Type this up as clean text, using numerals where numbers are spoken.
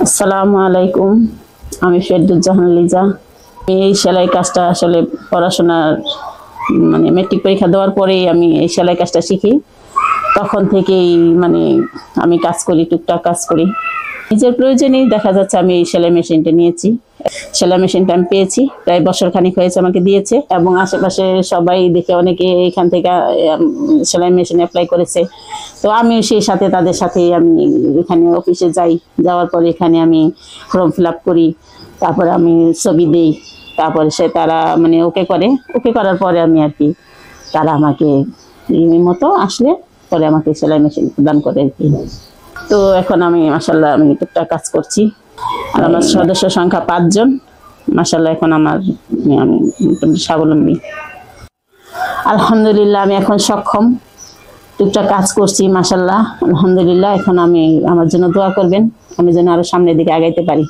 আসসালামু আলাইকুম। আমি ফেরদৌসজাহান লিজা। আমি এই সেলাই কাজটা আসলে পড়াশোনার মেট্রিক পরীক্ষা দেওয়ার পরেই আমি এই সেলাই কাজটা শিখি। তখন থেকেই আমি কাজ করি, টুকটাক কাজ করি। নিজের প্রয়োজনেই দেখা যাচ্ছে আমি এই সেলাই মেশিনটা নিয়েছি। সেলাই মেশিনটা আমি পেয়েছি, প্রায় বছর খানিক হয়েছে আমাকে দিয়েছে, এবং আশেপাশে সবাই দেখে অনেকে এখান থেকে সেলাই মেশিন অ্যাপ্লাই করেছে। তো আমি সেই সাথে তাদের সাথে আমি এখানে অফিসে যাই, যাওয়ার পরে এখানে আমি ফর্ম ফিল আপ করি, তারপরে আমি ছবি দিই, তারপরে সে তারা ওকে করে, ওকে করার পরে আমি আর কি তারা আমাকে মতো আসলে পরে আমাকে সেলাই মেশিন প্রদান করে আর কি। তো এখন আমি মাশাআল্লাহ আমি টুকটাক কাজ করছি। আর আমার সদস্য সংখ্যা 5 জন। মাশাআল্লাহ এখন আমার আমি স্বাবলম্বী। আলহামদুলিল্লাহ আমি এখন সক্ষম, টুকটাক কাজ করছি মাশাআল্লাহ। আলহামদুলিল্লাহ এখন আমি আমার জন্য দোয়া করবেন, আমি যেন আরো সামনের দিকে আগাইতে পারি।